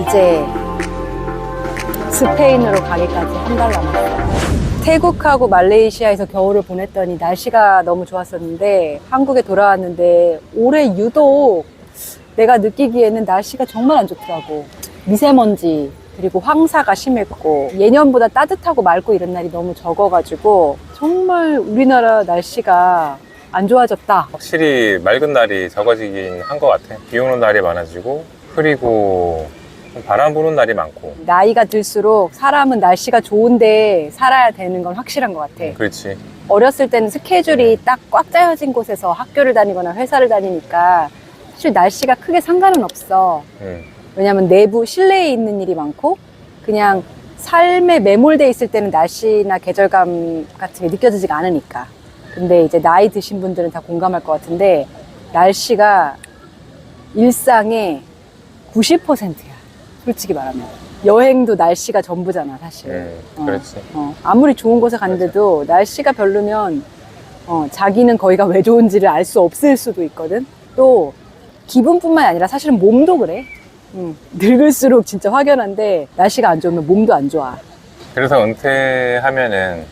이제 스페인으로 가기까지 한 달 남았어요. 태국하고 말레이시아에서 겨울을 보냈더니 날씨가 너무 좋았었는데 한국에 돌아왔는데 올해 유독 내가 느끼기에는 날씨가 정말 안 좋더라고. 미세먼지 그리고 황사가 심했고 예년보다 따뜻하고 맑고 이런 날이 너무 적어가지고 정말 우리나라 날씨가 안 좋아졌다. 확실히 맑은 날이 적어지긴 한 것 같아. 비 오는 날이 많아지고 흐리고 바람 부는 날이 많고. 나이가 들수록 사람은 날씨가 좋은데 살아야 되는 건 확실한 것 같아. 그렇지. 어렸을 때는 스케줄이 딱 꽉 짜여진 곳에서 학교를 다니거나 회사를 다니니까 사실 날씨가 크게 상관은 없어. 왜냐면 내부 실내에 있는 일이 많고 그냥 삶에 매몰돼 있을 때는 날씨나 계절감 같은 게 느껴지지가 않으니까. 근데 이제 나이 드신 분들은 다 공감할 것 같은데 날씨가 일상의 90%야. 솔직히 말하면. 여행도 날씨가 전부잖아, 사실. 그렇지. 아무리 좋은 곳에 갔는데도 날씨가 별로면 자기는 거기가 왜 좋은지를 알 수 없을 수도 있거든. 또 기분뿐만 아니라 사실은 몸도 그래. 늙을수록 진짜 확연한데 날씨가 안 좋으면 몸도 안 좋아. 그래서 은퇴하면은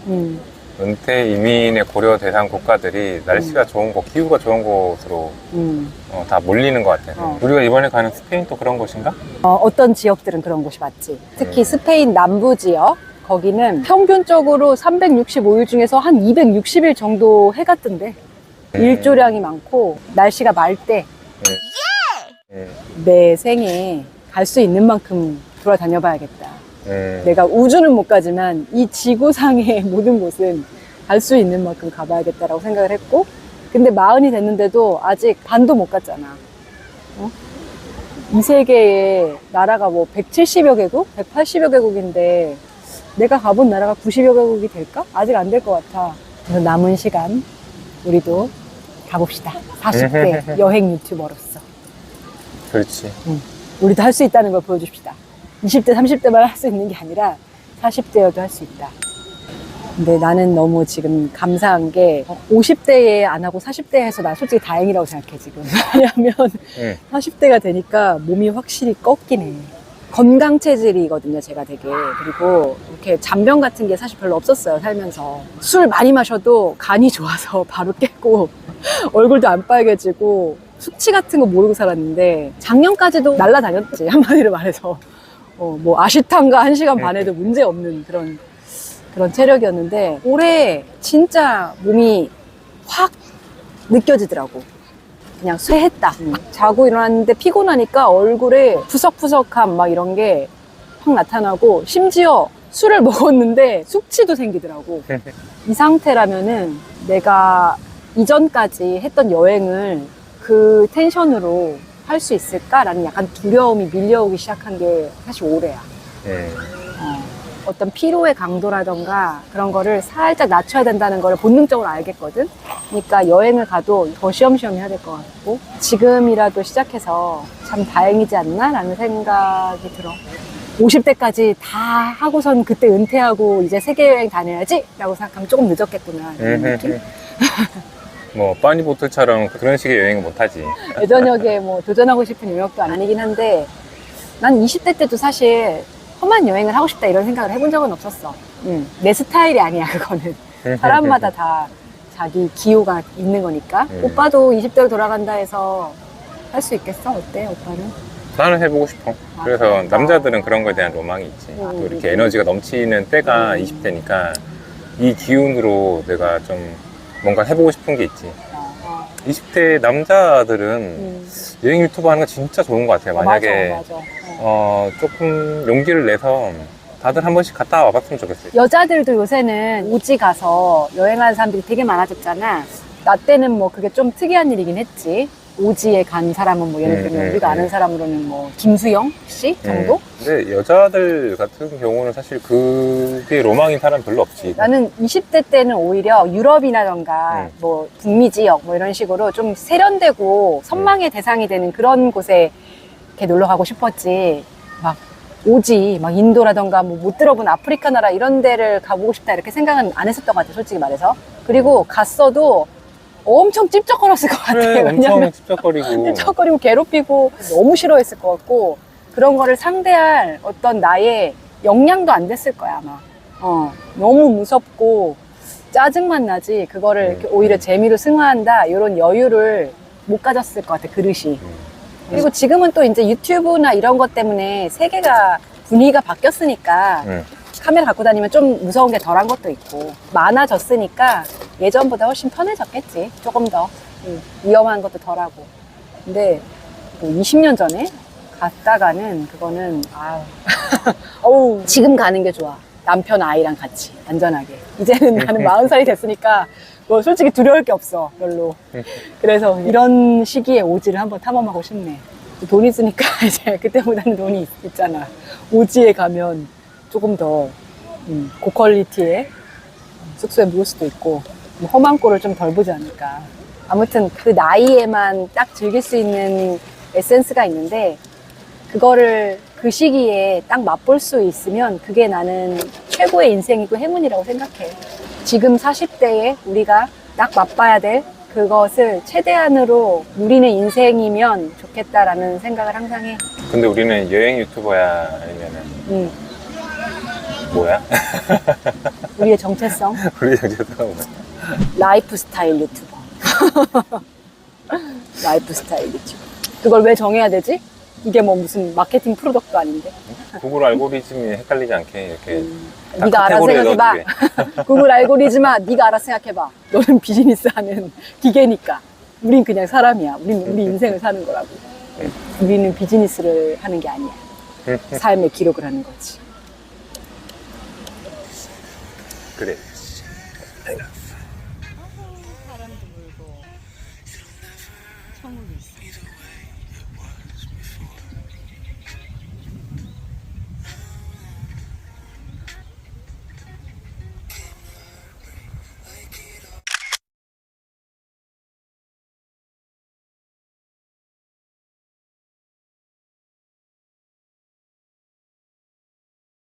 은퇴 이민의 고려 대상 국가들이 날씨가 좋은 곳, 기후가 좋은 곳으로 다 몰리는 것 같아요. 우리가 이번에 가는 스페인도 그런 곳인가? 어떤 지역들은 그런 곳이 맞지. 특히 스페인 남부 지역 거기는 평균적으로 365일 중에서 한 260일 정도 해가 뜬대. 일조량이 많고 날씨가 맑 때 내 생에 갈 수 있는 만큼 돌아다녀 봐야겠다. 내가 우주는 못 가지만 이 지구상의 모든 곳은 갈 수 있는 만큼 가봐야겠다라고 생각을 했고, 근데 40이 됐는데도 아직 반도 못 갔잖아. 이 세계에 나라가 뭐 170여 개국? 180여 개국인데 내가 가본 나라가 90여 개국이 될까? 아직 안 될 것 같아. 그래서 남은 시간 우리도 가봅시다. 40대 여행 유튜버로서. 그렇지. 우리도 할 수 있다는 걸 보여줍시다. 20대, 30대만 할 수 있는 게 아니라 40대여도 할 수 있다. 근데 나는 너무 지금 감사한 게 50대에 안 하고 40대에 해서 나 솔직히 다행이라고 생각해 지금. 왜냐면 40대가 되니까 몸이 확실히 꺾이네. 건강 체질이거든요 제가 되게. 그리고 이렇게 잔병 같은 게 사실 별로 없었어요 살면서. 술 많이 마셔도 간이 좋아서 바로 깼고 얼굴도 안 빨개지고 숙취 같은 거 모르고 살았는데 작년까지도 날라다녔지 한마디로 말해서. 뭐 아시탄가 1시간 반에도 문제 없는 그런 체력이었는데 올해 진짜 몸이 확 느껴지더라고. 그냥 쇠했다. 자고 일어났는데 피곤하니까 얼굴에 푸석푸석함 막 이런 게 확 나타나고 심지어 술을 먹었는데 숙취도 생기더라고. 이 상태라면은 내가 이전까지 했던 여행을 그 텐션으로 할 수 있을까라는 약간 두려움이 밀려오기 시작한 게 사실 올해야. 어떤 피로의 강도라던가 그런 거를 살짝 낮춰야 된다는 걸 본능적으로 알겠거든. 그러니까 여행을 가도 더 쉬엄쉬엄 해야 될 것 같고 지금이라도 시작해서 참 다행이지 않나 라는 생각이 들어. 50대까지 다 하고선 그때 은퇴하고 이제 세계여행 다녀야지 라고 생각하면 조금 늦었겠구나 이런 느낌? 뭐 빠니보틀처럼 그런 식의 여행은 못하지. 예전역에 뭐 도전하고 싶은 영역도 아니긴 한데 난 20대 때도 사실 험한 여행을 하고 싶다 이런 생각을 해본 적은 없었어. 내 스타일이 아니야 그거는. 사람마다 다 자기 기호가 있는 거니까. 오빠도 20대로 돌아간다 해서 할 수 있겠어? 어때 오빠는? 나는 해보고 싶어. 그래서 남자들은 그런 거에 대한 로망이 있지. 또 이렇게 에너지가 넘치는 때가 20대니까 이 기운으로 내가 좀 뭔가 해보고 싶은 게 있지. 20대 남자들은 여행 유튜브 하는 거 진짜 좋은 것 같아요. 만약에 맞아. 조금 용기를 내서 다들 한 번씩 갔다 와봤으면 좋겠어요. 여자들도 요새는 우지 가서 여행하는 사람들이 되게 많아졌잖아. 나 때는 뭐 그게 좀 특이한 일이긴 했지. 오지에 간 사람은 뭐 예를 들면 우리가 아는 사람으로는 뭐 김수영 씨 정도? 근데 여자들 같은 경우는 사실 그게 로망인 사람 별로 없지. 나는 20대 때는 오히려 유럽이라던가 뭐 북미 지역 뭐 이런 식으로 좀 세련되고 선망의 대상이 되는 그런 곳에 이렇게 놀러 가고 싶었지. 막 오지 막 인도라던가 뭐 못 들어본 아프리카 나라 이런 데를 가보고 싶다 이렇게 생각은 안 했었던 것 같아 솔직히 말해서. 그리고 갔어도 엄청 찝쩍거렸을 것 같아. 그래, 왜냐면 엄청 찝쩍거리고 찝쩍거리고 괴롭히고 너무 싫어했을 것 같고 그런 거를 상대할 어떤 나의 역량도 안 됐을 거야, 아마. 너무 무섭고 짜증만 나지, 그거를 이렇게 오히려 재미로 승화한다, 이런 여유를 못 가졌을 것 같아, 그릇이. 그리고 지금은 또 이제 유튜브나 이런 것 때문에 세계가, 분위기가 바뀌었으니까 카메라 갖고 다니면 좀 무서운 게 덜한 것도 있고, 많아졌으니까 예전보다 훨씬 편해졌겠지, 조금 더. 위험한 것도 덜하고. 근데 뭐 20년 전에 갔다가는 그거는 어우, 지금 가는 게 좋아. 남편 아이랑 같이 안전하게. 이제는 나는 40살이 됐으니까 뭐 솔직히 두려울 게 없어, 별로. 그래서 이런 시기에 오지를 한번 탐험하고 싶네. 돈 있으니까 이제 그때보다는 돈이 있잖아. 오지에 가면 조금 더 고퀄리티의 숙소에 묵을 수도 있고, 험한 꼴을 좀 덜 보지 않을까. 아무튼 그 나이에만 딱 즐길 수 있는 에센스가 있는데, 그거를 그 시기에 딱 맛볼 수 있으면 그게 나는 최고의 인생이고 행운이라고 생각해. 지금 40대에 우리가 딱 맛봐야 될 그것을 최대한으로 누리는 인생이면 좋겠다라는 생각을 항상 해. 근데 우리는 여행 유튜버야? 아니면은 뭐야? 우리의 정체성? 우리 정체성은 뭐야? 라이프 스타일 유튜버. 라이프 스타일 유튜버. 그걸 왜 정해야 되지? 이게 뭐 무슨 마케팅 프로덕트도 아닌데. 구글 알고리즘이 헷갈리지 않게 이렇게 네가 알아서 생각해봐. 구글 알고리즘아, 네가 알아서 생각해봐. 너는 비즈니스 하는 기계니까. 우린 그냥 사람이야. 우리 인생을 사는 거라고. 우리는 비즈니스를 하는 게 아니야. 삶의 기록을 하는 거지. 그래.